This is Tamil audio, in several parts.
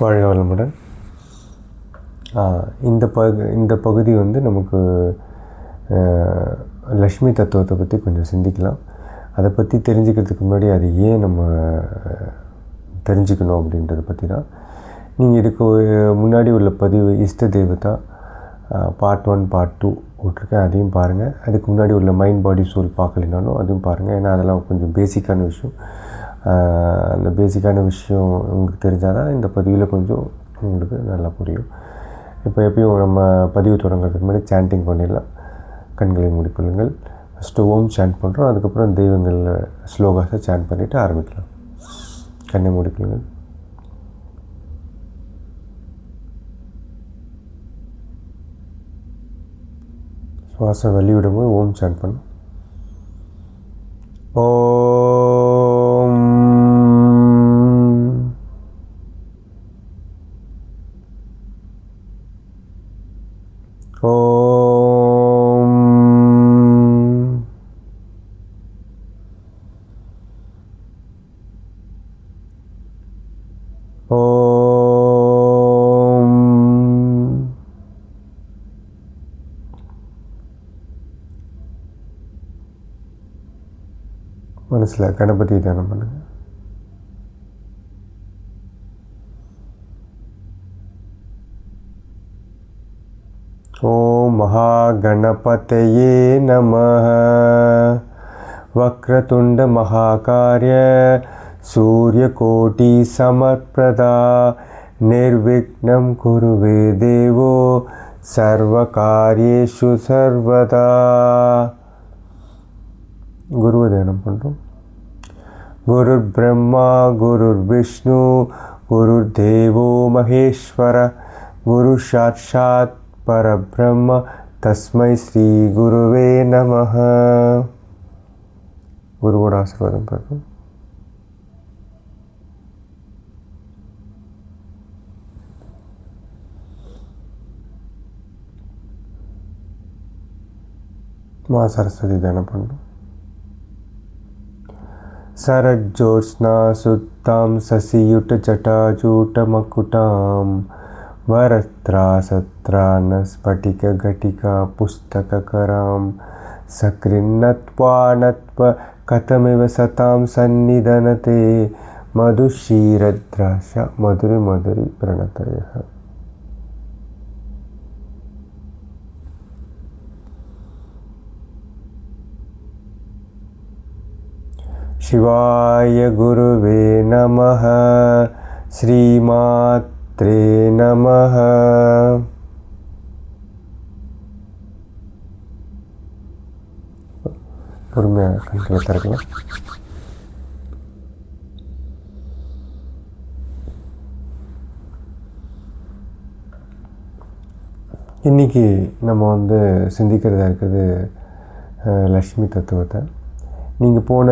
வாழ்க வளமுடன். இந்த பகுதி வந்து நமக்கு லக்ஷ்மி தத்துவத்தை பற்றி கொஞ்சம் சிந்திக்கலாம். அதை பற்றி தெரிஞ்சுக்கிறதுக்கு முன்னாடி அது ஏன் நம்ம தெரிஞ்சுக்கணும் அப்படின்றத பற்றி தான். நீங்கள் இதுக்கு முன்னாடி உள்ள பதிவு இஷ்ட தேவதா பார்ட் 1 பார்ட் 2 போட்டிருக்கேன், அதையும் பாருங்கள். அதுக்கு முன்னாடி உள்ள மைண்ட் பாடி சோல் பார்க்கலைனாலும் அதுவும் பாருங்கள். ஏன்னா அதெல்லாம் கொஞ்சம் பேசிக்கான விஷயம். அந்த பேசிக்கான விஷயம் உங்களுக்கு தெரிஞ்சால் தான் இந்த பதிவில் கொஞ்சம் உங்களுக்கு நல்லா புரியும். இப்போ எப்பயும் நம்ம பதிவு தொடங்குறதுக்கு முன்னாடி சாண்டிங் பண்ணிடலாம். கண்களை மூடிக்கொள்ளுங்கள். ஃபஸ்ட்டு ஓம் சாண்ட் பண்ணுறோம், அதுக்கப்புறம் தெய்வங்கள் ஸ்லோகாஸை சாண்ட் பண்ணிவிட்டு ஆரம்பிக்கலாம். கண்ணை மூடிக்கொள்ளுங்கள். சுவாசம் வெளியிடும்போது ஓம் சாண்ட் பண்ணும். ஓம் ஓம் ஓம். மனசில் கணபதி தியானம் பண்ணுங்கள். ஓம் மகா கணபதயே நமः. வக்ரதுண்ட மகாகாரிய சூரியகோட்டி சமர்ப்பிரதா நிர்விக்னம் குருவே தேவோ சர்வகாரியேஷு சர்வதா. குருவை தியானம் பண்ணுறோம். குருர் பிரம்மா குருர் விஷ்ணு குருர் தேவோ மகேஸ்வர குரு சாட்சாத் பரபிரம்ம தஸ்மை ஸ்ரீ குருவே நமः. குருவோட ஆசீர்வாதம் பெறும். மா சரஸ்வதி தியானம் பண்ணுறோம். सरज्योत्स्ना सुत्तां ससियुट जटाजूटमकुटां वरत्रासत्रानस्फटिकघटिका पुस्तककरां सकृन्नत्वा कथमिव सतां सन्निधनते मधुशीरद्राश मधुरि मधुरि प्रणतयः. शिवाय गुरुवे नमः. श्रीमात्रे नमः. பொறுமையாக கண்களை திறக்கலாம். இன்றைக்கி நம்ம வந்து சிந்திக்கிறதா இருக்கிறது லக்ஷ்மி தத்துவத்தை. நீங்கள் போன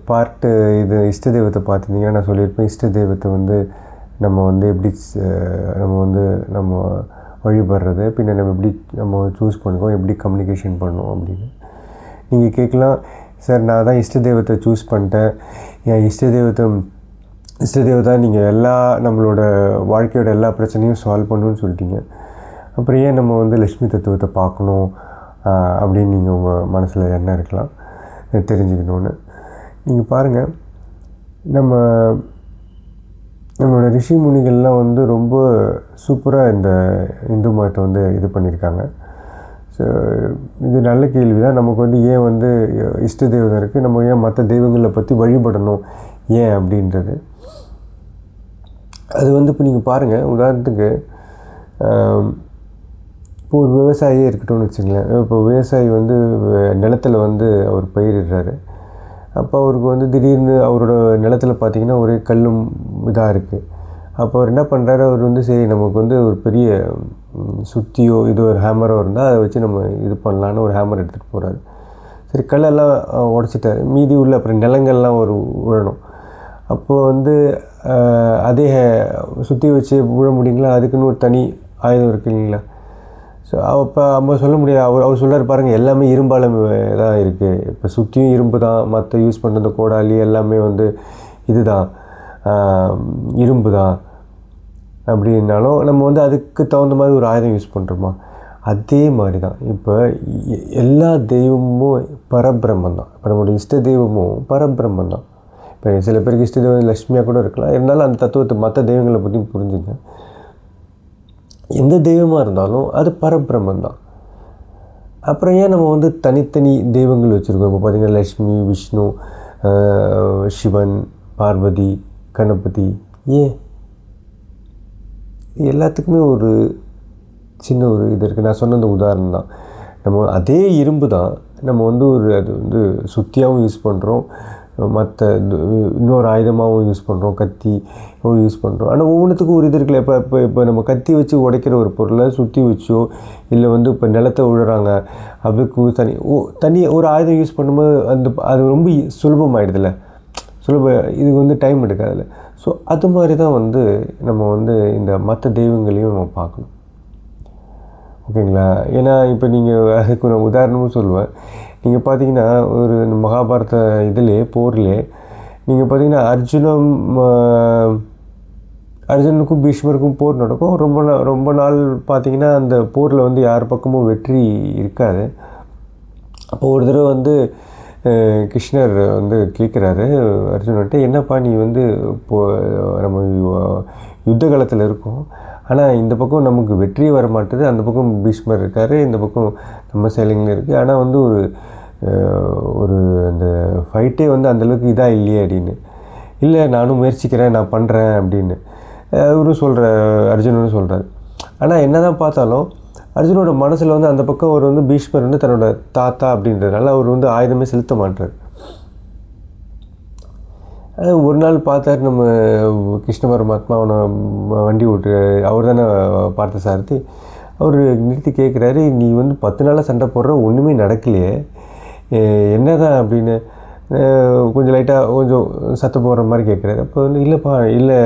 பார்ட்டு இது இஷ்ட தெய்வத்தை பார்த்துருந்தீங்கன்னா நான் சொல்லியிருப்பேன். இஷ்ட தெய்வத்தை வந்து நம்ம வந்து எப்படி நம்ம வழிபடுறது, பின்ன நம்ம எப்படி நம்ம சூஸ் பண்ணுவோம், எப்படி கம்யூனிகேஷன் பண்ணுவோம் அப்படின்னு. நீங்கள் கேட்கலாம், சார் நான் தான் இஷ்ட தெய்வத்தை சூஸ் பண்ணிட்டேன், என் இஷ்ட தெய்வத்தை நீங்கள் எல்லா நம்மளோட வாழ்க்கையோட எல்லா பிரச்சனையும் சால்வ் பண்ணணும்னு சொல்லிட்டீங்க, அப்புறம் ஏன் நம்ம வந்து லக்ஷ்மி தத்துவத்தை பார்க்கணும் அப்படின்னு நீங்கள் உங்கள் மனசில் என்ன இருக்கலாம் தெரிஞ்சுக்கணுன்னு. நீங்கள் பாருங்கள், நம்மளோட ரிஷி முனிகள்லாம் வந்து ரொம்ப சூப்பராக இந்த இந்து மதத்தை வந்து இது பண்ணியிருக்காங்க. ஸோ இது நல்ல கேள்வி தான். நமக்கு வந்து ஏன் வந்து இஷ்ட தெய்வம் இருக்குது, நம்ம ஏன் மற்ற தெய்வங்களை பற்றி வழிபடணும் ஏன் அப்படின்றது. அது வந்து இப்போ நீங்கள் பாருங்கள், உதாரணத்துக்கு இப்போ ஒரு விவசாயியே இருக்கட்டும்னு வச்சுங்களேன். இப்போ விவசாயி வந்து நிலத்தில் வந்து அவர் பயிரிடுறாரு. அப்போ அவருக்கு வந்து திடீர்னு அவரோட நிலத்தில் பார்த்திங்கன்னா ஒரே கல்லும் இதாக இருக்குது. அப்போ அவர் என்ன பண்ணுறாரு, அவர் வந்து சரி நமக்கு வந்து ஒரு பெரிய சுத்தியோ இது ஒரு ஹேமரோ இருந்தால் அதை வச்சு நம்ம இது பண்ணலான்னு ஒரு ஹேமர் எடுத்துகிட்டு போகிறாரு. சரி கல்லெல்லாம் உடச்சிட்டாரு, மீதி உள்ள அப்புறம் நிலங்கள்லாம் ஒரு விழணும். அப்போது வந்து அதே சுற்றி வச்சு விழ முடியுங்களா, அதுக்குன்னு ஒரு தனி ஆயுதம் இருக்குது இல்லைங்களா. ஸோ அப்போ நம்ம சொல்ல முடியாது. அவர் சொல்கிறார் பாருங்கள், எல்லாமே இரும்பால் தான் இருக்குது. இப்போ சுற்றியும் இரும்பு தான், மற்ற யூஸ் பண்ணுற கோடாலி எல்லாமே வந்து இது தான், இரும்பு தான். அப்படின்னாலும் நம்ம வந்து அதுக்கு தகுந்த மாதிரி ஒரு ஆயுதம் யூஸ் பண்ணுறோமா? அதே மாதிரி தான் இப்போ எல்லா தெய்வமும் பரபிரம்மம் தான். இப்போ நம்மளுடைய இஷ்ட தெய்வமும் பரபிரம்மம் தான். இப்போ சில பேருக்கு இஷ்ட தெய்வம் லட்சுமியாக கூட இருக்கலாம். இருந்தாலும் அந்த தத்துவத்தை மற்ற தெய்வங்களை பற்றி புரிஞ்சுங்க. எந்த தெய்வமாக இருந்தாலும் அது பரபிரம்மம் தான். அப்புறம் ஏன் நம்ம வந்து தனித்தனி தெய்வங்கள் வச்சுருக்கோம்? இப்போ பார்த்திங்கன்னா லக்ஷ்மி, விஷ்ணு, சிவன், பார்வதி, கணபதி. ஏன் எல்லாத்துக்குமே ஒரு சின்ன ஒரு இது இருக்குது. நான் சொன்ன அந்த உதாரணம் தான். நம்ம அதே இரும்பு தான் நம்ம வந்து அது வந்து சுத்தியாகவும் யூஸ் பண்ணுறோம், மற்ற இன்னொரு ஆயுதமாகவும் யூஸ் பண்ணுறோம், கத்தியும் யூஸ் பண்ணுறோம். ஆனால் ஒவ்வொன்றுத்துக்கும் ஒரு இது இருக்குல்ல. இப்போ நம்ம கத்தி வச்சு உடைக்கிற ஒரு பொருளை சுற்றி வச்சோ இல்லை வந்து இப்போ நிலத்தை விழுறாங்க அதுக்கு தனி ஒரு ஆயுதம் யூஸ் பண்ணும்போது அது ரொம்ப சுலபமாயிடுதில்ல. இதுக்கு வந்து டைம் எடுக்காதுல்ல. ஸோ அது மாதிரி தான் வந்து நம்ம வந்து இந்த மற்ற தெய்வங்களையும் நம்ம பார்க்கணும். ஓகேங்களா? ஏன்னா இப்போ நீங்கள் அதுக்கு நான் உதாரணமும் சொல்லுவேன். நீங்கள் பார்த்தீங்கன்னா ஒரு மகாபாரத போர்லேயே நீங்கள் பார்த்தீங்கன்னா அர்ஜுனுக்கும் பீஷ்மருக்கும் போர் நடக்கும். ரொம்ப நாள் பார்த்தீங்கன்னா அந்த போரில் வந்து யார் பக்கமும் வெற்றி இருக்காது. அப்போ ஒரு தடவை வந்து கிருஷ்ணர் வந்து கேட்குறாரு அர்ஜுன்கிட்ட, என்னப்பா நீ வந்து நம்ம யுத்த காலத்தில் இருக்கோம், ஆனால் இந்த பக்கம் நமக்கு வெற்றியே வர மாட்டுது, அந்த பக்கம் பீஷ்மர் இருக்கார், இந்த பக்கம் நம்ம சேலைங்க இருக்குது, ஆனால் வந்து ஒரு அந்த ஃபைட்டே வந்து அந்தளவுக்கு இதாக இல்லையே அப்படின்னு. இல்லை நானும் முயற்சிக்கிறேன், நான் பண்ணுறேன் அப்படின்னு அவரும் அர்ஜுனனும் சொல்கிறார். ஆனால் என்ன தான் பார்த்தாலும் அர்ஜுனோட மனசில் வந்து அந்த பக்கம் அவர் வந்து பீஷ்மர் வந்து தன்னோட தாத்தா அப்படின்றதுனால அவர் வந்து ஆயுதமே செலுத்த மாட்டார். ஒரு நாள் பார்த்தார் நம்ம கிருஷ்ண பரமாத்மா அவனை வண்டி ஓட்டு, அவர் தானே பார்த்த சாரதி. அவர் நிறுத்தி கேட்குறாரு, நீ வந்து 10 நாளாக சண்டை போடுற, ஒன்றுமே நடக்கலையே, என்ன தான் அப்படின்னு கொஞ்சம் லைட்டாக கொஞ்சம் சத்தம் போடுற மாதிரி கேட்குறாரு. அப்போ வந்து இல்லை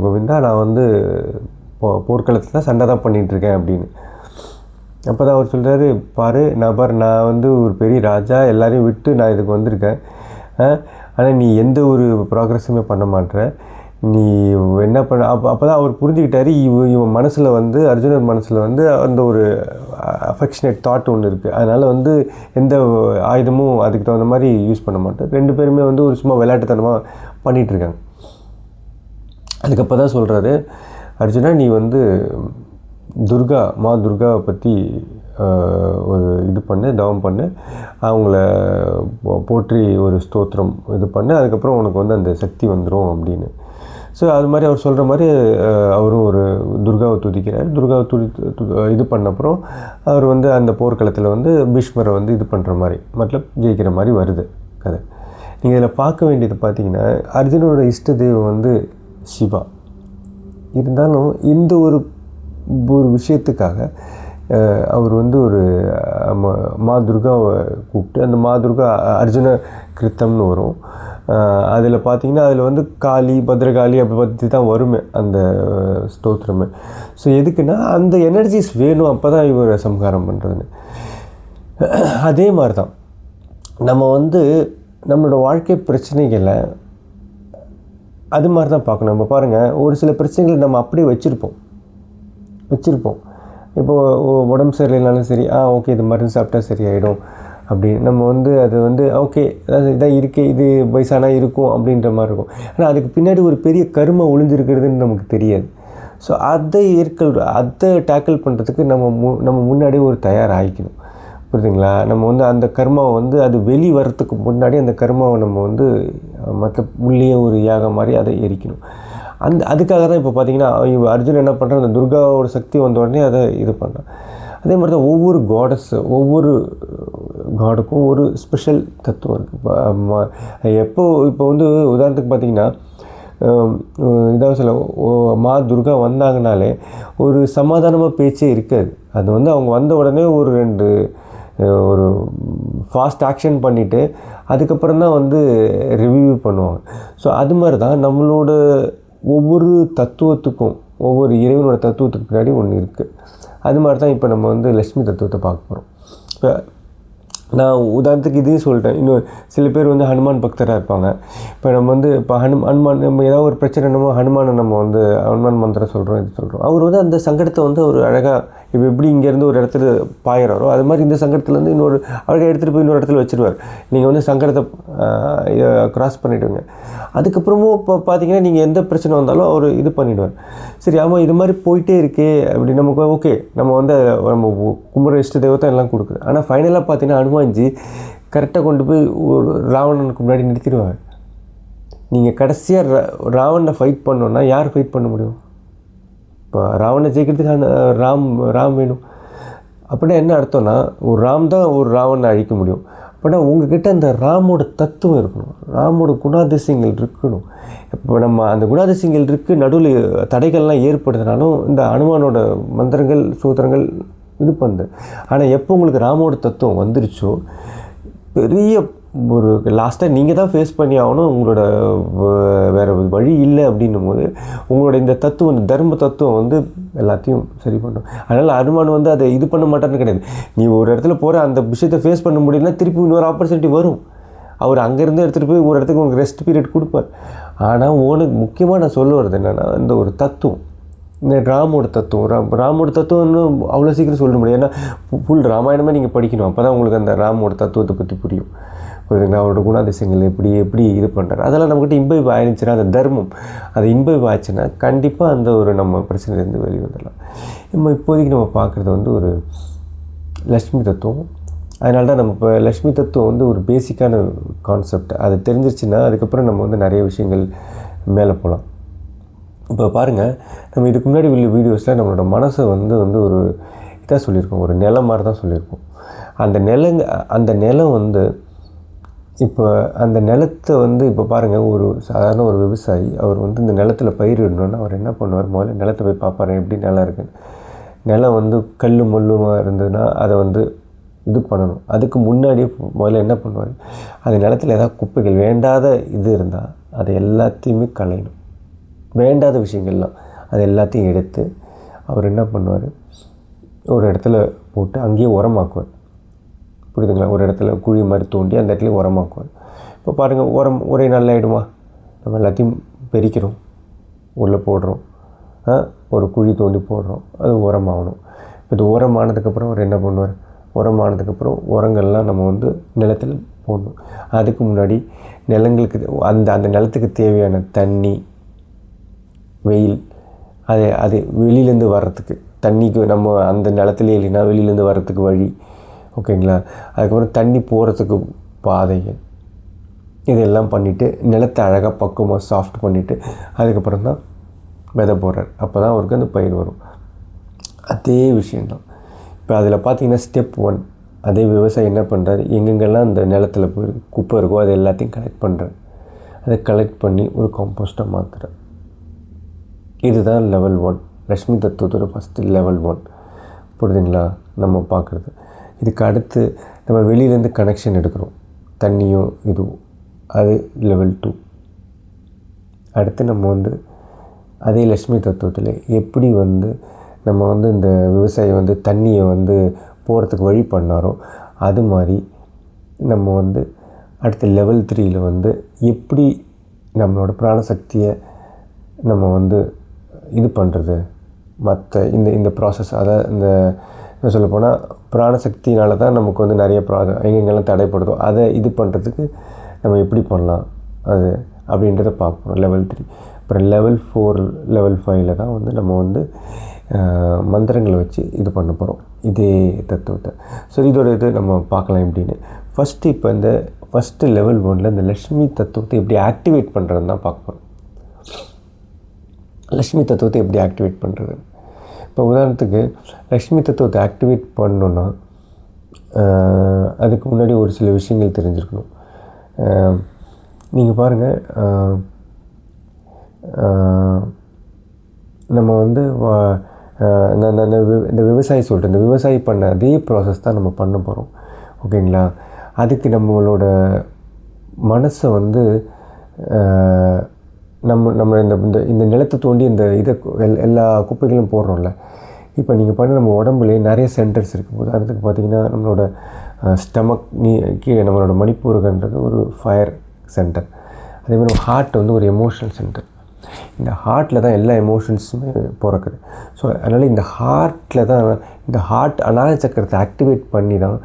கோவிந்தா, நான் வந்து போர்க்களத்தில் தான் சண்டை தான் பண்ணிகிட்ருக்கேன் அப்படின்னு. அப்போ தான் அவர் சொல்கிறாரு, நான் வந்து ஒரு பெரிய ராஜா, எல்லாரையும் விட்டு நான் இதுக்கு வந்திருக்கேன், ஆனால் நீ எந்த ஒரு ப்ராக்ரெஸுமே பண்ண மாட்டேற, நீ என்ன பண்ண. அப்போ தான் அவர் புரிஞ்சுக்கிட்டாரு, இவன் மனசில் வந்து அர்ஜுனர் மனசில் வந்து அந்த ஒரு அஃபெக்ஷனேட் தாட் ஒன்று இருக்குது. அதனால் வந்து எந்த ஆயுதமும் அதுக்கு தகுந்த மாதிரி யூஸ் பண்ண மாட்டேன். 2 பேருமே வந்து ஒரு சும்மா விளையாட்டுத்தனமாக பண்ணிகிட்ருக்காங்க. அதுக்கப்போ தான் சொல்கிறாரு, அர்ஜுனா நீ வந்து மா துர்காவை பற்றி ஒரு இது பண்ணு, தவம் பண்ணு, அவங்கள போற்றி ஒரு ஸ்தோத்திரம் இது பண்ணு, அதுக்கப்புறம் உனக்கு வந்து அந்த சக்தி வந்துடும் அப்படின்னு. ஸோ அது மாதிரி அவர் சொல்கிற மாதிரி அவரும் ஒரு துர்காவை துதிக்கிறார். துர்காவை இது பண்ணப்புறம் அவர் வந்து அந்த போர்க்களத்தில் வந்து பீஷ்மரை வந்து இது பண்ணுற மாதிரி ஜெயிக்கிற மாதிரி வருது கதை. நீங்கள் இதில் பார்க்க வேண்டியது பார்த்தீங்கன்னா, அர்ஜுனோட இஷ்ட தெய்வம் வந்து சிவா. இருந்தாலும் இந்த ஒரு விஷயத்துக்காக அவர் வந்து ஒரு மா துர்காவை கூப்பிட்டு, அந்த மா துர்கா அர்ஜுன கிருத்தம்னு வரும். அதில் பார்த்திங்கன்னா அதில் வந்து காளி, பத்ரகாளி அப்படி பற்றி தான் வருமே அந்த ஸ்தோத்திரமே. ஸோ எதுக்குன்னா அந்த எனர்ஜிஸ் வேணும், அப்போ தான் இவர் சம்ஹாரம் பண்ணுறதுன்னு. அதே மாதிரி தான் நம்ம வந்து நம்மளோட வாழ்க்கை பிரச்சனைகளை அது மாதிரி தான் பார்க்கணும். நம்ம பாருங்கள், ஒரு சில பிரச்சனைகளை நம்ம அப்படியே வச்சுருப்போம். இப்போது உடம்பு சரியில்லைனாலும் சரி, ஓகே இது மருந்து சாப்பிட்டா சரியாயிடும் அப்படின்னு நம்ம வந்து அது வந்து ஓகே இதான் இருக்கே, இது வயசானா இருக்கும் அப்படின்ற மாதிரி இருக்கும். ஆனால் அதுக்கு பின்னாடி ஒரு பெரிய கருமை ஒளிஞ்சிருக்கிறதுன்னு நமக்கு தெரியாது. ஸோ அதை டேக்கிள் பண்ணுறதுக்கு நம்ம முன்னாடியே ஒரு தயாராகிக்கணும். புரியுதுங்களா? நம்ம வந்து அந்த கர்மாவை வந்து அது வரத்துக்கு முன்னாடி அந்த கர்மாவை நம்ம வந்து மற்ற உள்ளே ஒரு யாகம் மாதிரி அதை எரிக்கணும். அதுக்காக தான் இப்போ பார்த்தீங்கன்னா அர்ஜுன் என்ன பண்ணுறான், அந்த துர்காவோட சக்தி வந்த உடனே அதை இது பண்ணுறான். அதே மாதிரி தான் ஒவ்வொரு காடுக்கும் ஒரு ஸ்பெஷல் தத்துவம் இருக்குது. இப்போ வந்து உதாரணத்துக்கு பார்த்தீங்கன்னா இதாக சொல்ல மா துர்கா வந்தாங்கனாலே ஒரு சமாதானமாக பேச்சே இருக்காது. அது வந்து அவங்க வந்த உடனே ஒரு ஃபாஸ்ட் ஆக்ஷன் பண்ணிவிட்டு அதுக்கப்புறம் தான் வந்து ரிவ்யூ பண்ணுவாங்க. ஸோ அது மாதிரி தான் நம்மளோட ஒவ்வொரு தத்துவத்துக்கும், ஒவ்வொரு இறைவனோட தத்துவத்துக்கு முன்னாடி ஒன்று இருக்குது. அது மாதிரி தான் இப்போ நம்ம வந்து லக்ஷ்மி தத்துவத்தை பார்க்க போகிறோம். இப்போ நான் உதாரணத்துக்கு இதையும் சொல்லிட்டேன். இன்னும் சில பேர் வந்து ஹனுமான் பக்தராக இருப்பாங்க. இப்போ நம்ம வந்து இப்போ ஹனுமான் நம்ம ஏதாவது ஒரு பிரச்சனை நம்ம ஹனுமானை நம்ம வந்து ஹனுமான் மந்திரம் சொல்கிறோம், இது சொல்கிறோம். அவர் வந்து அந்த சங்கடத்தை வந்து அவர் அழகாக இப்போ எப்படி இங்கேருந்து ஒரு இடத்துல பாயிறாரோ அது மாதிரி இந்த சங்கடத்துலேருந்து இன்னொரு அழகாக எடுத்துகிட்டு போய் இன்னொரு இடத்துல வச்சுருவார். நீங்கள் வந்து சங்கடத்தை க்ராஸ் பண்ணிவிடுங்க. அதுக்கப்புறமும் இப்போ பார்த்தீங்கன்னா நீங்கள் எந்த பிரச்சனை வந்தாலும் அவர் இது பண்ணிவிடுவார். சரி, ஆமாம், இது மாதிரி போயிட்டே இருக்கே அப்படி நமக்கு ஓகே, நம்ம வந்து நம்ம கும்பிட்ற இஷ்ட தெய்வத்தை எல்லாம் கொடுக்குது. ஆனால் ஃபைனலாக பார்த்தீங்கன்னா ஹனுமான்ஜி கரெக்டாக கொண்டு போய் ஒரு ராவணனுக்கு முன்னாடி நிறுத்திடுவாங்க. நீங்கள் கடைசியாக ராவணனை ஃபைட் பண்ணோன்னா யார் ஃபைட் பண்ண முடியும்? இப்போ ராவணனை ஜெயிக்கிறதுக்கு ராம் வேணும். அப்படின்னா என்ன அர்த்தம்னா ஒரு ராம் தான் ஒரு ராவணனை அழிக்க முடியும். அப்படின்னா உங்ககிட்ட அந்த ராமோட தத்துவம் இருக்கணும், ராமோட குணாதிசயங்கள் இருக்கணும். இப்போ நம்ம அந்த குணாதிசயங்கள் இருக்குது, நடுவில் தடைகள்லாம் ஏற்படுத்தினாலும் இந்த அனுமானோட மந்திரங்கள் சூத்திரங்கள் இது பண்ணுது. ஆனால் எப்போ உங்களுக்கு ராமோட தத்துவம் வந்துருச்சோ பெரிய ஒரு லாஸ்ட்டாக நீங்கள் தான் ஃபேஸ் பண்ணி ஆகணும், உங்களோட வேறு வழி இல்லை அப்படின்னும் போது உங்களோட இந்த தத்துவம், இந்த தர்ம தத்துவம் வந்து எல்லாத்தையும் சரி பண்ணும். அதனால் அனுமான் வந்து அதை இது பண்ண மாட்டான்னு கிடையாது. நீ ஒரு இடத்துல போகிற அந்த விஷயத்தை ஃபேஸ் பண்ண முடியலன்னா திருப்பி இன்னொரு ஆப்பர்ச்சுனிட்டி வரும். அவர் அங்கேருந்து எடுத்துகிட்டு போய் ஒரு இடத்துக்கு உங்களுக்கு ரெஸ்ட் பீரியட் கொடுப்பார். ஆனால் உனக்கு முக்கியமாக நான் சொல்ல வர்றது என்னென்னா இந்த ஒரு தத்துவம், இந்த ராமோட தத்துவம். ராமோட தத்துவம்னு அவ்வளோ சீக்கிரம் சொல்ல முடியாது. ஏன்னா ஃபுல் ராமாயணமே நீங்கள் படிக்கணும். அப்போ தான் உங்களுக்கு அந்த ராமோட தத்துவத்தை பற்றி புரியும். புரியுதுங்களா? அவரோட குணாதிசயங்கள் எப்படி இது பண்ணுறாரு அதெல்லாம் நம்மக்கிட்ட இம்பைவ் ஆயிடுச்சுன்னா, அந்த தர்மம் அது இம்பைவ் ஆச்சுன்னா கண்டிப்பாக அந்த ஒரு நம்ம பிரச்சனையிலேருந்து வெளியே வந்துடலாம். இப்போதைக்கு நம்ம பார்க்குறது வந்து ஒரு லக்ஷ்மி தத்துவம். அதனால தான் நம்ம இப்போ லக்ஷ்மி தத்துவம் வந்து ஒரு பேசிக்கான கான்செப்ட். அது தெரிஞ்சிருச்சுன்னா அதுக்கப்புறம் நம்ம வந்து நிறைய விஷயங்கள் மேலே போகலாம். இப்போ பாருங்கள், நம்ம இதுக்கு முன்னாடி உள்ள வீடியோஸில் நம்மளோட மனசை வந்து ஒரு இதாக சொல்லியிருக்கோம், ஒரு நிலம் மாதிரி தான் சொல்லியிருக்கோம். அந்த நிலம் வந்து இப்போ அந்த நிலத்தை வந்து இப்போ பாருங்கள், ஒரு சாதாரண ஒரு விவசாயி அவர் வந்து இந்த நிலத்தில் பயிரிடணுன்னா அவர் என்ன பண்ணுவார்? முதல்ல நிலத்தை போய் பார்ப்பாரு, எப்படி நிலம் இருக்குன்னு. நிலம் வந்து கல் முள்ளுமாக இருந்ததுன்னா அதை வந்து இது பண்ணணும். அதுக்கு முன்னாடியே முதல்ல என்ன பண்ணுவார்? அந்த நிலத்தில் ஏதாவது குப்பைகள் வேண்டாத இது இருந்தால் அதை எல்லாத்தையுமே களையணும். வேண்டாத விஷயங்கள்லாம் அது எல்லாத்தையும் எடுத்து அவர் என்ன பண்ணுவார்? ஒரு இடத்துல போட்டு அங்கேயே உரமாக்குவார். புரியுதுங்களா? ஒரு இடத்துல குழி மாதிரி தோண்டி அந்த இடத்துல உரமாக்குவார். இப்போ பாருங்கள், உரம் ஒரே நாளில் ஆகிடுமா? நம்ம எல்லாத்தையும் பெருக்கிறோம், உள்ளே போடுறோம், ஒரு குழி தோண்டி போடுறோம், அது உரமாகணும். இது உரமானதுக்கப்புறம் அவர் என்ன பண்ணுவார்? உரமானதுக்கப்புறம் உரங்கள்லாம் நம்ம வந்து நிலத்தில் போடணும். அதுக்கு முன்னாடி நிலங்களுக்கு அந்த நிலத்துக்கு தேவையான தண்ணி, வெயில், அது வெளியிலேருந்து வர்றதுக்கு தண்ணிக்கு நம்ம அந்த நிலத்துலேயே இல்லைன்னா வெளியிலேருந்து வர்றதுக்கு வழி, ஓகேங்களா? அதுக்கப்புறம் தண்ணி போகிறதுக்கு பாதைகள், இதெல்லாம் பண்ணிவிட்டு நிலத்தை அழகாக பக்குவமாக சாஃப்ட் பண்ணிவிட்டு அதுக்கப்புறம் தான் விதை போடுறார். அப்போ தான் அவருக்கு அந்த பயிர் வரும். அதே விஷயந்தான் இப்போ அதில் பார்த்தீங்கன்னா ஸ்டெப் 1, அதே விவசாயி என்ன பண்ணுறாரு? எங்கெங்கெல்லாம் அந்த நிலத்தில் போய் குப்பை இருக்கோ அது எல்லாத்தையும் கலெக்ட் பண்ணுறாரு. அதை கலெக்ட் பண்ணி ஒரு காம்போஸ்ட்டாக மாற்றுறார். இதுதான் லெவல் 1, லக்ஷ்மி தத்துவத்தோட ஃபஸ்ட்டு லெவல் 1. புரியுதுங்களா? நம்ம பார்க்குறது. இதுக்கு அடுத்து நம்ம வெளியிலேருந்து கனெக்ஷன் எடுக்கிறோம், தண்ணியும் இதுவும், அது லெவல் 2. அடுத்து நம்ம வந்து அதே லக்ஷ்மி தத்துவத்தில் எப்படி வந்து நம்ம வந்து இந்த விவசாயி வந்து தண்ணியை வந்து போகிறதுக்கு வழி பண்ணாரோ அது மாதிரி நம்ம வந்து அடுத்த லெவல் 3யில் வந்து எப்படி நம்மளோட பிராணசக்தியை நம்ம வந்து இது பண்ணுறது, மற்ற இந்த ப்ராசஸ், அதாவது இந்த என்ன சொல்லப்போனால் பிராணசக்தினால தான் நமக்கு வந்து நிறைய எங்கெங்கெல்லாம் தடைப்படுதோ அதை இது பண்ணுறதுக்கு நம்ம எப்படி பண்ணலாம் அது அப்படின்றத பார்ப்போம் லெவல் 3. அப்புறம் லெவல் 4, லெவல் 5ல் தான் வந்து நம்ம வந்து மந்திரங்களை வச்சு இது பண்ண போகிறோம் இதே தத்துவத்தை. ஸோ இதோட இது நம்ம பார்க்கலாம் எப்படின்னு. ஃபஸ்ட்டு இப்போ இந்த ஃபஸ்ட்டு லெவல் 1ல் இந்த லக்ஷ்மி தத்துவத்தை எப்படி ஆக்டிவேட் பண்ணுறதுன்னு தான் பார்க்க போகிறோம். லக்ஷ்மி தத்துவத்தை எப்படி ஆக்டிவேட் பண்ணுறது? இப்போ உதாரணத்துக்கு லக்ஷ்மி தத்துவத்தை ஆக்டிவேட் பண்ணணுன்னா அதுக்கு முன்னாடி ஒரு சில விஷயங்கள் தெரிஞ்சிருக்கணும். நீங்கள் பாருங்கள், நம்ம வந்து இந்த விவசாயி சொல்லிட்டு இந்த விவசாயி பண்ண அதே ப்ராசஸ் தான் நம்ம பண்ண போகிறோம், ஓகேங்களா? அதுக்கு நம்மளோட மனசை வந்து நம்ம இந்த நிலத்தை தோண்டி இந்த இதை எல்லா குப்பைகளும் போடுறோம்ல. இப்போ நீங்கள் பண்ண நம்ம உடம்புலேயே நிறைய சென்டர்ஸ் இருக்குது. உதாரணத்துக்கு பார்த்திங்கன்னா நம்மளோட ஸ்டமக் கீழே நம்மளோட மணிப்பூரகன்றது ஒரு ஃபயர் சென்டர். அதேமாதிரி ஹார்ட் வந்து ஒரு எமோஷனல் சென்டர். இந்த ஹார்ட்டில் தான் எல்லா எமோஷன்ஸுமே பிறக்குது. ஸோ அதனால் இந்த ஹார்ட்டில் தான் இந்த ஹார்ட் அநாகத சக்கரத்தை ஆக்டிவேட் பண்ணி தான்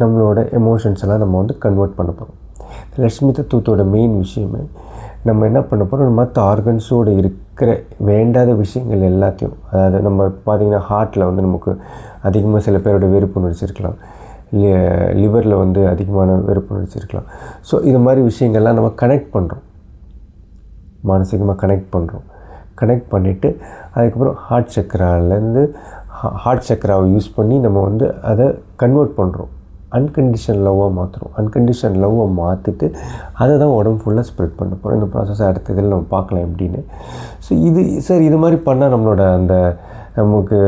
நம்மளோட எமோஷன்ஸ் எல்லாம் நம்ம வந்து கன்வெர்ட் பண்ண போகிறோம். லக்ஷ்மி தத்துவத்தோட மெயின் விஷயமே நம்ம என்ன பண்ண போகிறோம், மற்ற ஆர்கன்ஸோடு இருக்கிற வேண்டாத விஷயங்கள் எல்லாத்தையும், அதாவது நம்ம பார்த்திங்கன்னா ஹார்ட்டில் வந்து நமக்கு அதிகமாக சில பேரோட வெறுப்புணர்ச்சி இருக்கலாம், லிவரில் வந்து அதிகமான வெறுப்புணர்ச்சி இருக்கலாம். ஸோ இது மாதிரி விஷயங்கள்லாம் நம்ம கனெக்ட் பண்ணுறோம், மானசீகமாக கனெக்ட் பண்ணிவிட்டு அதுக்கப்புறம் ஹார்ட் சக்கராவை யூஸ் பண்ணி நம்ம வந்து அதை கன்வெர்ட் பண்ணுறோம், அன்கண்டிஷன் லவ்வாக மாற்றுறோம். அன்கண்டிஷன் லவ்வை மாற்றிட்டு அதை தான் உடம்பு ஃபுல்லாக ஸ்ப்ரெட் பண்ண போகிறோம். இந்த ப்ராசஸ் அடுத்த இதில் நம்ம பார்க்கலாம் எப்படின்னு. ஸோ இது மாதிரி பண்ணால் நம்மளோட அந்த நமக்கு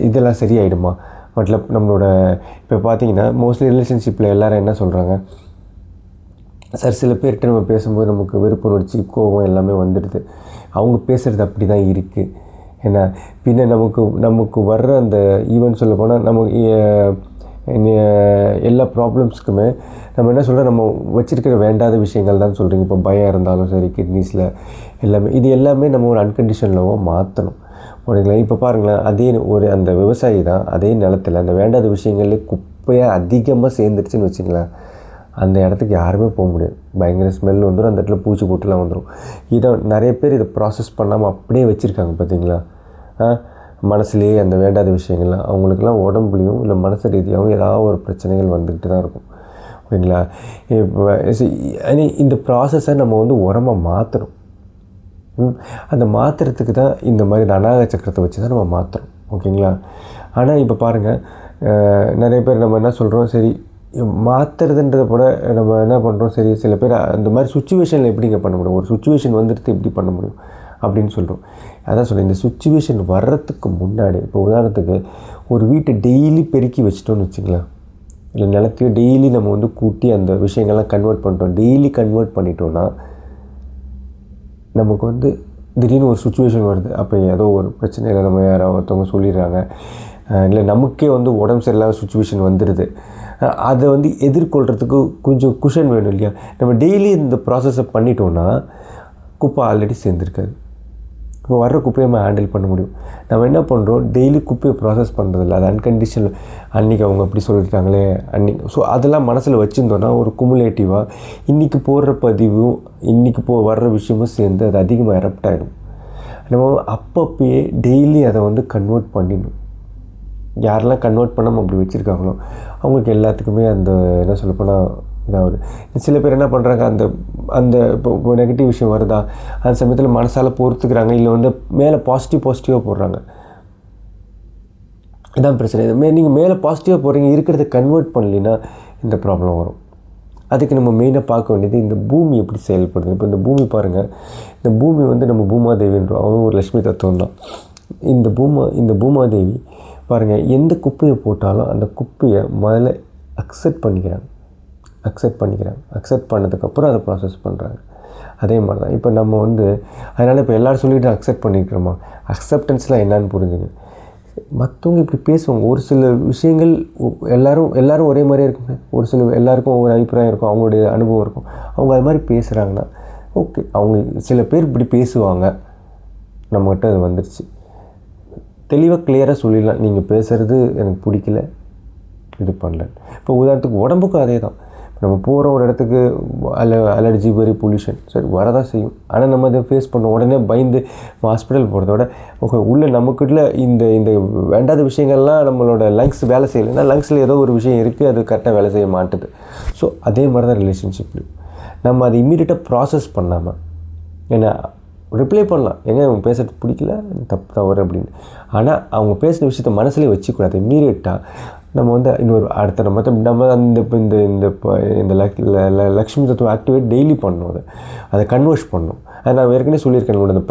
இதெல்லாம் சரியாயிடுமா? மtlab நம்மளோட இப்போ பார்த்தீங்கன்னா மோஸ்ட்லி ரிலேஷன்ஷிப்பில் எல்லோரும் என்ன சொல்கிறாங்க, சார் சில பேர்கிட்ட நம்ம பேசும்போது நமக்கு வெறுப்புணர்ச்சி, கோபம் எல்லாமே வந்துடுது. அவங்க பேசுகிறது அப்படி தான் இருக்குது. ஏன்னா பின்ன நமக்கு வர்ற அந்த ஈவன் சொல்ல போனால் நமக்கு எல்லா ப்ராப்ளம்ஸ்க்குமே நம்ம என்ன சொல்கிறோம், நம்ம வச்சுருக்கிற வேண்டாத விஷயங்கள் தான் சொல்கிறீங்க. இப்போ பயம் இருந்தாலும் சரி, கிட்னிஸில் எல்லாமே நம்ம ஒரு அன்கண்டிஷன் லவ்வாக மாற்றணும். ஓகேங்களா? இப்போ பாருங்களேன், அதே அந்த விவசாயி தான் அதே நிலத்தில் அந்த வேண்டாத விஷயங்களே குப்பையாக அதிகமாக சேர்ந்துருச்சுன்னு வச்சுங்களேன், அந்த இடத்துக்கு யாருமே போக முடியாது. பயங்கர ஸ்மெல் வந்துடும், அந்த இடத்துல பூச்சி போட்டுலாம் வந்துடும். நிறைய பேர் இதை ப்ராசஸ் பண்ணாமல் அப்படியே வச்சுருக்காங்க பார்த்தீங்களா? மனசுலேயே அந்த வேண்டாத விஷயங்கள்லாம் அவங்களுக்கெல்லாம் உடம்புலையும் இல்லை மனசு ரீதியாகவும் ஏதாவது ஒரு பிரச்சனைகள் வந்துக்கிட்டு தான் இருக்கும். ஓகேங்களா? இப்போ இந்த ப்ராசஸை நம்ம வந்து உரமாக மாற்றணும். அந்த மாற்றுறதுக்கு தான் இந்த மாதிரி அநாகத சக்கரத்தை வச்சு தான் நம்ம மாற்றுறோம். ஓகேங்களா? ஆனால் இப்போ பாருங்கள், நிறைய பேர் நம்ம என்ன சொல்கிறோம், சரி மாற்றுறதுன்றதை கூட நம்ம என்ன பண்ணுறோம், சரி சில பேர் அந்த மாதிரி சுச்சுவேஷனில் எப்படிங்க பண்ண முடியும், ஒரு சுச்சுவேஷன் வந்துட்டு எப்படி பண்ண முடியும் அப்படின்னு சொல்கிறோம். அதான் சொல்கிறேன், இந்த சுச்சுவேஷன் வர்றதுக்கு முன்னாடி, இப்போ உதாரணத்துக்கு ஒரு வீட்டை டெய்லி பெருக்கி வச்சிட்டோன்னு வச்சுக்கலாம், இல்லை நிலத்தையும் டெய்லி நம்ம வந்து கூட்டி அந்த விஷயங்கள்லாம் கன்வெர்ட் பண்ணிட்டோம், டெய்லி கன்வெர்ட் பண்ணிட்டோன்னா நமக்கு வந்து திடீர்னு ஒரு சுச்சுவேஷன் வருது. அப்போ ஏதோ ஒரு பிரச்சனையில் நம்ம யாராவது ஒருத்தவங்க சொல்லிடுறாங்க, இல்லை நமக்கே வந்து உடம்பு சரியில்லாத சுச்சுவேஷன் வந்துடுது. அதை வந்து எதிர்கொள்கிறதுக்கு கொஞ்சம் குஷன் வேணும் இல்லையா? நம்ம டெய்லி இந்த ப்ராசஸை பண்ணிட்டோன்னா குப்பை ஆல்ரெடி சேர்ந்துருக்காது. இப்போ வர்ற குப்பையை நம்ம ஹேண்டில் பண்ண முடியும். நம்ம என்ன பண்ணுறோம், டெய்லி குப்பையை ப்ராசஸ் பண்ணுறதில்ல. அது அன்கண்டிஷனல், அன்றைக்கி அவங்க அப்படி சொல்லிட்டாங்களே அன்றைக்கி, ஸோ அதெல்லாம் மனசில் வச்சுருந்தோன்னா ஒரு குமுலேட்டிவாக இன்றைக்கி போடுற பதிவும் இன்றைக்கி வர்ற விஷயமும் சேர்ந்து அது அதிகமாக எரப்ட் ஆகிடும். நம்ம அப்பப்பயே டெய்லி அதை வந்து கன்வெர்ட் பண்ணிடணும். யாரெல்லாம் கன்வெர்ட் பண்ணாமல் அப்படி வச்சுருக்காங்களோ அவங்களுக்கு எல்லாத்துக்குமே அந்த என்ன சொல்லப்போனால் இதாகுது. சில பேர் என்ன பண்ணுறாங்க, அந்த இப்போ நெகட்டிவ் விஷயம் வருதா அந்த சமயத்தில் மனசால் பொறுத்துக்கிறாங்க, இல்லை வந்து மேலே பாசிட்டிவாக போடுறாங்க. இதான் பிரச்சனை. நீங்கள் மேலே பாசிட்டிவாக போடுறீங்க, இருக்கிறத கன்வெர்ட் பண்ணலைன்னா இந்த ப்ராப்ளம் வரும். அதுக்கு நம்ம மெயினாக பார்க்க வேண்டியது இந்த பூமி எப்படி செயல்படுது. இப்போ இந்த பூமி பாருங்கள், இந்த பூமி வந்து நம்ம பூமாதேவின்றோம், அவங்க ஒரு லக்ஷ்மி தத்துவம் தான். இந்த பூமாதேவி பாருங்கள், எந்த குப்பையை போட்டாலும் அந்த குப்பையை முதல்ல அக்செப்ட் பண்ணிக்கிறாங்க. அக்செப்ட் பண்ணதுக்கப்புறம் அதை ப்ராசஸ் பண்ணுறாங்க. அதே மாதிரி தான் இப்போ நம்ம வந்து அதனால் இப்போ எல்லோரும் சொல்லிவிட்டு அக்செப்ட் பண்ணிக்கிறோமா, அக்செப்டன்ஸ்லாம் என்னன்னு புரிஞ்சுங்க. மற்றவங்க இப்படி பேசுவாங்க, ஒரு சில விஷயங்கள் எல்லோரும் ஒரே மாதிரியே இருக்குங்க, ஒரு சில எல்லாருக்கும் ஒவ்வொரு அபிப்பிராயம் இருக்கும், அவங்களுடைய அனுபவம் இருக்கும். அவங்க அது மாதிரி பேசுகிறாங்கன்னா ஓகே, அவங்க சில பேர் இப்படி பேசுவாங்க, நம்மகிட்ட அது வந்துடுச்சு, தெளிவாக கிளியராக சொல்லிடலாம், நீங்கள் பேசுகிறது எனக்கு பிடிக்கல, இது பண்ணல. இப்போ உதாரணத்துக்கு உடம்புக்கும் அதே தான். நம்ம போகிற ஒரு இடத்துக்கு அலர்ஜி, வெரி பொல்யூஷன் சரி வரதான் செய்யும். ஆனால் நம்ம அதை ஃபேஸ் பண்ணோம், உடனே பயந்து ஹாஸ்பிட்டல் போகிறதோட உள்ளே நமக்குள்ள இந்த வேண்டாத விஷயங்கள்லாம் நம்மளோட லங்ஸ் வேலை செய்யலைன்னா லங்ஸில் ஏதோ ஒரு விஷயம் இருக்குது, அது கரெக்டாக வேலை செய்ய மாட்டுது. ஸோ அதே மாதிரி தான் ரிலேஷன்ஷிப்லையும் நம்ம அதை இம்மீடியட்டாக ப்ராசஸ் பண்ணாமல், ஏன்னா ரிப்ளை பண்ணலாம், ஏங்க அவங்க பேசுகிறது பிடிக்கல, தவறு அப்படின்னு. ஆனால் அவங்க பேசுகிற விஷயத்த மனசுலேயே வச்சுக்கூடாது. இம்மீடியட்டாக நம்ம வந்து இன்னொரு அடுத்த நம்ம இந்த லக்ஷ்மி தத்துவம் ஆக்டிவேட் டெய்லி பண்ணணும், அதை கன்வெர்ட் பண்ணணும். அது நான் ஏற்கனவே சொல்லியிருக்கேன், நம்மளோட இந்த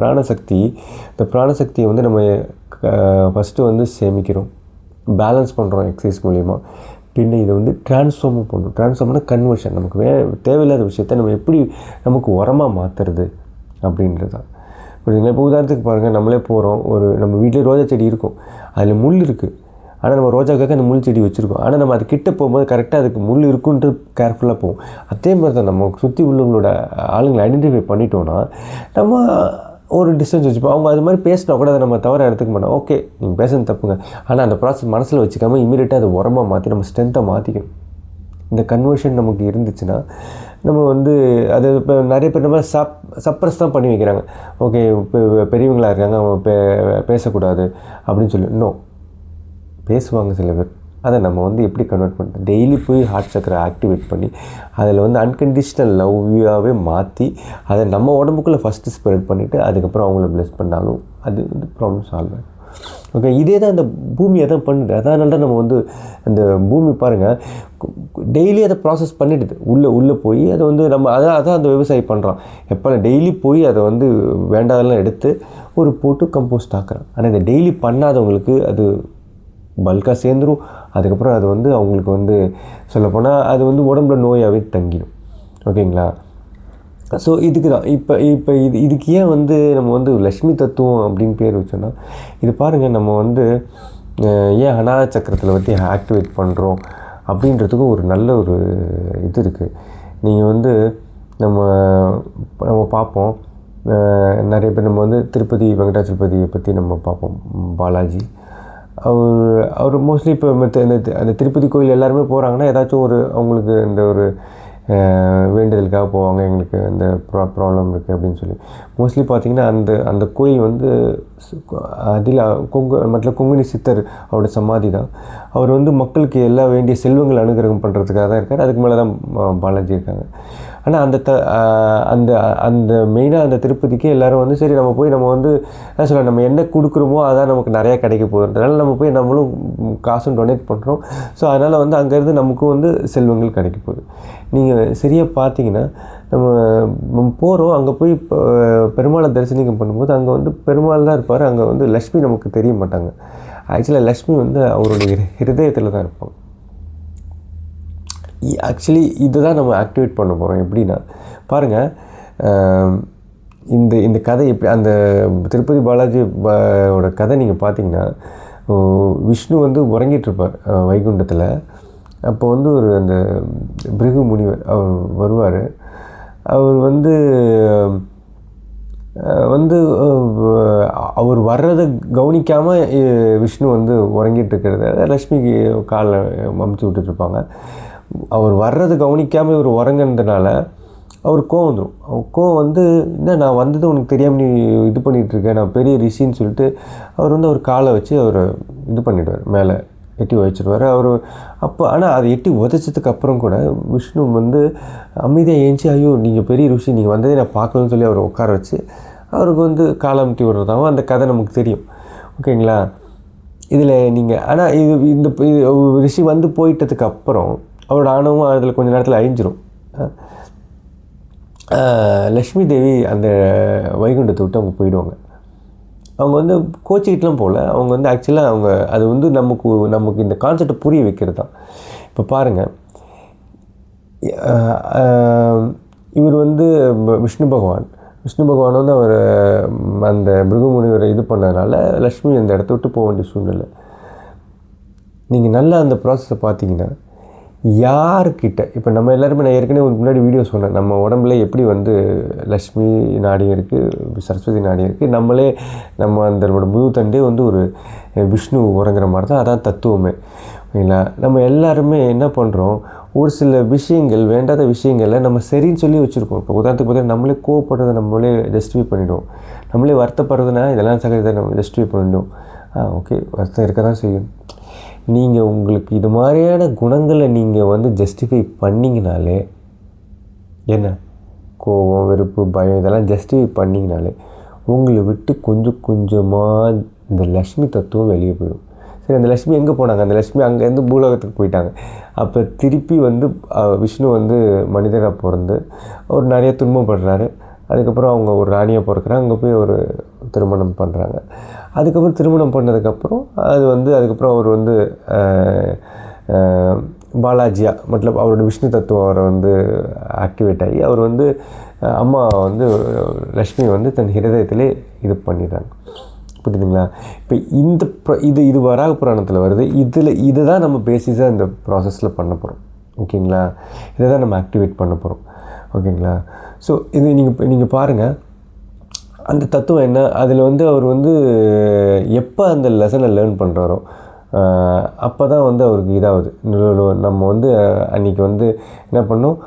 பிராணசக்தியை வந்து நம்ம ஃபஸ்ட்டு வந்து சேமிக்கிறோம், பேலன்ஸ் பண்ணுறோம் எக்ஸசைஸ் மூலிமா. பின்ன இதை வந்து ட்ரான்ஸ்ஃபார்மும் பண்ணணும். ட்ரான்ஸ்ஃபார்ம்னா கன்வர்ஷன். நமக்கு தேவையில்லாத விஷயத்தை நம்ம எப்படி நமக்கு உரமாக மாற்றுறது அப்படின்றது தான். புரியுதுங்களா? இப்போ உதாரணத்துக்கு பாருங்கள், நம்மளே போகிறோம், நம்ம வீட்டில் ரோஜா செடி இருக்கும், அதில் முள் இருக்குது, ஆனால் நம்ம ரோஜாக்காக அந்த முள் செடி வச்சுருக்கோம். ஆனால் நம்ம அது கிட்ட போகும்போது கரெக்டாக அதுக்கு முள் இருக்குன்ட்டு கேர்ஃபுல்லாக போவோம். அதே மாதிரி தான் நம்ம சுற்றி உள்ளவங்களோட ஆளுங்களை ஐடென்டிஃபை பண்ணிட்டோன்னா நம்ம ஒரு டிஸ்டன்ஸ் வச்சுப்போம். அவங்க அது மாதிரி பேசினா கூட அதை நம்ம தவற எடுத்துக்க மாட்டோம். ஓகே நீங்கள் பேசுறது தப்புங்க, ஆனால் அந்த ப்ராசஸ் மனசில் வச்சுக்காமல் இமீடியட்டாக அதை உரமாக மாற்றி நம்ம ஸ்ட்ரென்த்தை மாற்றிக்கணும். இந்த கன்வர்ஷன் நமக்கு இருந்துச்சுன்னா நம்ம வந்து அது இப்போ நிறைய பேர் நம்ம சப்ரஸ் தான் பண்ணி வைக்கிறாங்க. ஓகே இப்போ பெரியவங்களாக இருக்காங்க, அவங்க பேசக்கூடாது அப்படின்னு சொல்லி. இன்னும் பேசுவாங்க சில பேர். அதை நம்ம வந்து எப்படி கன்வெர்ட் பண்ணுறது, டெய்லி போய் ஹார்ட் சக்கரை ஆக்டிவேட் பண்ணி அதில் வந்து அன்கண்டிஷ்னல் லவ்வாகவே மாற்றி அதை நம்ம உடம்புக்குள்ளே ஃபஸ்ட்டு ஸ்ப்ரெட் பண்ணிவிட்டு அதுக்கப்புறம் அவங்கள ப்ளெஸ் பண்ணாலும் அது வந்து ப்ராப்ளம் சால்வ் ஆகும். ஓகே, இதே தான் இந்த பூமியை தான் பண்ணுது. அதனால தான் நம்ம வந்து அந்த பூமி பாருங்கள் டெய்லி அதை ப்ராசஸ் பண்ணிடுது. உள்ளே போய் அதை வந்து நம்ம அதான் அந்த விவசாயி பண்ணுறோம். எப்போ டெய்லி போய் அதை வந்து வேண்டாதெல்லாம் எடுத்து ஒரு போட்டு கம்போஸ்ட் ஆக்குறோம். ஆனால் இதை டெய்லி பண்ணாதவங்களுக்கு அது பல்காக சேர்ந்துடும். அதுக்கப்புறம் அது வந்து அவங்களுக்கு வந்து சொல்லப்போனால் அது வந்து உடம்புல நோயாகவே தங்கிடும். ஓகேங்களா? ஸோ இதுக்கு தான் இப்போ இதுக்கு ஏன் வந்து நம்ம வந்து லக்ஷ்மி தத்துவம் அப்படின்னு பேர் வச்சோன்னா, இது பாருங்கள் நம்ம வந்து ஏன் அநாத சக்கரத்தில் பற்றி ஆக்டிவேட் பண்ணுறோம் அப்படின்றதுக்கும் ஒரு நல்ல ஒரு இது இருக்குது. நீங்கள் வந்து நம்ம பார்ப்போம் நிறைய பேர் நம்ம வந்து திருப்பதி வெங்கடாச்சலபதியை பற்றி நம்ம பார்ப்போம். பாலாஜி அவர் மோஸ்ட்லி இப்போ அந்த திருப்பதி கோயில் எல்லாருமே போகிறாங்கன்னா ஏதாச்சும் ஒரு அவங்களுக்கு இந்த ஒரு வேண்டுதலுக்காக போவாங்க. எங்களுக்கு அந்த ப்ராப்ளம் இருக்குது அப்படின்னு சொல்லி. மோஸ்ட்லி பார்த்திங்கன்னா அந்த கோயில் வந்து அதில் கொங்குனி சித்தர் அவரோட சமாதி தான். அவர் வந்து மக்களுக்கு எல்லா வேண்டிய செல்வங்கள் அனுகிரகம் பண்ணுறதுக்காக தான் இருக்கார். அதுக்கு மேலே தான் பாலாஜி இருக்காங்க. ஆனால் அந்த அந்த மெயினாக அந்த திருப்பதிக்கு எல்லோரும் வந்து சரி நம்ம போய் நம்ம வந்து என்ன சொல்ல நம்ம என்ன கொடுக்குறோமோ அதான் நமக்கு நிறையா கிடைக்க போகுதுன்றதுனால நம்ம போய் நம்மளும் காசும் டொனேட் பண்ணுறோம். ஸோ அதனால் வந்து அங்கேருந்து நமக்கும் வந்து செல்வங்கள் கிடைக்க போகுது. நீங்கள் சரியாக பார்த்தீங்கன்னா நம்ம போகிறோம், அங்கே போய் பெருமாளை தரிசனம் பண்ணும்போது அங்கே வந்து பெருமாள் தான் இருப்பார். அங்கே வந்து லக்ஷ்மி நமக்கு தெரிய மாட்டாங்க. ஆக்சுவலாக லக்ஷ்மி வந்து அவருடைய ஹிருதயத்தில் தான் இருப்பாங்க. ஆக்சுவலி இதுதான் நம்ம ஆக்டிவேட் பண்ண போகிறோம். எப்படின்னா பாருங்கள், இந்த கதை எப்படி அந்த திருப்பதி பாலாஜி ஓட கதை நீங்கள் பார்த்தீங்கன்னா, விஷ்ணு வந்து உறங்கிட்டுருப்பார் வைகுண்டத்தில். அப்போ வந்து ஒரு அந்த பிருகு முனிவர் அவர் வருவார். அவர் வந்து அவர் வர்றதை கவனிக்காமல் விஷ்ணு வந்து உறங்கிட்டு இருக்கிறத லக்ஷ்மிக்கு காலில் அமுச்சு விட்டுட்ருப்பாங்க. அவர் வர்றது கவனிக்காமல் இவர் உறங்கினதுனால அவர் கோவம் வந்துடும். கோவம் வந்து என்ன நான் வந்தது உனக்கு தெரியாமல் நீ இது பண்ணிகிட்ருக்கேன், நான் பெரிய ரிஷின்னு சொல்லிட்டு அவர் வந்து அவர் காலை வச்சு அவர் இது பண்ணிவிடுவார், மேலே எட்டி வச்சிடுவார் அவர். அப்போ ஆனால் அதை எட்டி உதச்சதுக்கு அப்புறம் கூட விஷ்ணு வந்து அமைதியாக ஏஞ்சி ஐயோ நீங்கள் பெரிய ரிஷி, நீங்கள் வந்ததே நான் பார்க்கணும்னு சொல்லி அவரை உட்கார வச்சு அவருக்கு வந்து காலை அமுத்தி விடுறதாகவும் அந்த கதை நமக்கு தெரியும். ஓகேங்களா? இதில் நீங்கள் ஆனால் இந்த ரிஷி வந்து போயிட்டதுக்கு அப்புறம் அவரோட ஆணவம் அதில் கொஞ்சம் நேரத்தில் அழிஞ்சிரும். லக்ஷ்மி தேவி அந்த வைகுண்டத்தை விட்டு அவங்க போயிடுவாங்க. அவங்க வந்து கோச்சிக்கிட்டுலாம் போகல. அவங்க வந்து ஆக்சுவலாக அவங்க அது வந்து நமக்கு இந்த கான்செப்டை புரிய வைக்கிறது தான். இப்போ பாருங்கள், இவர் வந்து விஷ்ணு பகவான் வந்து அவர் அந்த பிருகுமுனிவரை இது பண்ணதுனால லக்ஷ்மி அந்த இடத்த விட்டு போக வேண்டிய சூழ்நிலை. நீங்கள் நல்லா அந்த ப்ராசஸை பார்த்தீங்கன்னா யார்கிட்ட இப்போ நம்ம எல்லாருமே நான் ஏற்கனவே முன்னாடி வீடியோ சொன்னேன், நம்ம உடம்புல எப்படி வந்து லக்ஷ்மி நாடி இருக்குது, சரஸ்வதி நாடி இருக்குது, நம்ம அந்த முழு தண்டே வந்து ஒரு விஷ்ணு உறங்குற மாதிரி தான். அதான் தத்துவமே. ஓகேங்களா? நம்ம எல்லாருமே என்ன பண்ணுறோம், ஒரு சில விஷயங்கள் வேண்டாத விஷயங்களில் நம்ம சரின்னு சொல்லி வச்சுருக்கோம். இப்போ உதாரணத்துக்கு பார்த்தீங்கன்னா நம்மளே கோவப்படுறதை நம்மளே ஜஸ்டிஃபை பண்ணிவிடுவோம். நம்மளே வருத்தப்படுறதுனா இதெல்லாம் சகஜத்தை நம்ம ஜஸ்டிஃபை பண்ணிவிடுவோம். ஓகே வருத்தம் இருக்க தான் செய்யும். நீங்கள் உங்களுக்கு இது மாதிரியான குணங்களை நீங்கள் வந்து ஜஸ்டிஃபை பண்ணிங்கனாலே, என்ன கோபம் வெறுப்பு பயம் இதெல்லாம் ஜஸ்டிஃபை பண்ணிங்கனாலே உங்களை விட்டு கொஞ்சம் கொஞ்சமாக இந்த லக்ஷ்மி தத்துவம் வெளியே போயிடும். சரி, அந்த லக்ஷ்மி எங்கே போனாங்க? அந்த லக்ஷ்மி அங்கேருந்து பூலோகத்துக்கு போயிட்டாங்க. அப்போ திருப்பி வந்து விஷ்ணு வந்து மனிதராக பிறந்து அவர் நிறைய துன்பப்படுறாரு. அதுக்கப்புறம் அவங்க ஒரு ராணியாக பிறக்கிறாங்க. அங்கே போய் ஒரு திருமணம் பண்ணுறாங்க. அதுக்கப்புறம் திருமணம் பண்ணதுக்கப்புறம் அதுக்கப்புறம் அவர் வந்து பாலாஜியா மਤਲਬ அவரோட விஷ்ணு தத்துவம் அவரை வந்து ஆக்டிவேட் ஆகி அவர் வந்து அம்மா வந்து லக்ஷ்மி வந்து தன் ஹிருதயத்திலே இது பண்ணிடுறாங்க. புரியுதுங்களா? இப்போ இந்த இது வராக புராணத்தில் வருது. இதை தான் நம்ம பேசிஸாக இந்த ப்ராசஸில் பண்ண போகிறோம். ஓகேங்களா? இதை தான் நம்ம ஆக்டிவேட் பண்ண போகிறோம். ஓகேங்களா? ஸோ இது நீங்கள் பாருங்கள், அந்த தத்துவம் என்ன, அதில் அவர் எப்போ அந்த லெசனை லேர்ன் பண்ணுறாரோ அப்போ தான் அவருக்கு இதாகுது. நம்ம அன்றைக்கி என்ன பண்ணோம்,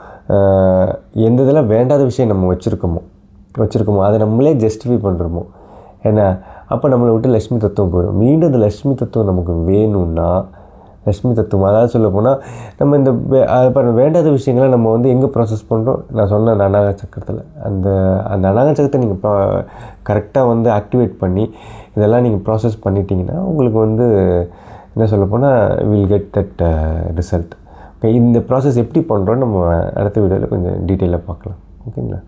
எந்த இதெல்லாம் வேண்டாத விஷயம் நம்ம வச்சுருக்கோமோ அதை நம்மளே ஜஸ்டிஃபை பண்ணுறோமோ ஏன்னா அப்போ நம்மளை விட்டு லக்ஷ்மி தத்துவம் போயிடும். மீண்டும் அந்த லக்ஷ்மி தத்துவம் நமக்கு வேணும்னா, லக்ஷ்மி தத்துவம் அதாவது சொல்ல போனால் நம்ம இந்த வேண்டாத விஷயங்களை நம்ம எங்கே ப்ராசஸ் பண்ணுறோம், நான் சொன்ன அந்த அநாக சக்கரத்தில். அந்த அநாக சக்கரத்தை நீங்கள் கரெக்டாக ஆக்டிவேட் பண்ணி இதெல்லாம் நீங்கள் ப்ராசஸ் பண்ணிட்டீங்கன்னா உங்களுக்கு என்ன சொல்ல போனால் வில் கெட் தட் ரிசல்ட். இப்போ இந்த ப்ராசஸ் எப்படி பண்ணுறோன்னு நம்ம அடுத்த வீடியோவில் கொஞ்சம் டீட்டெயிலாக பார்க்கலாம். ஓகேங்களா?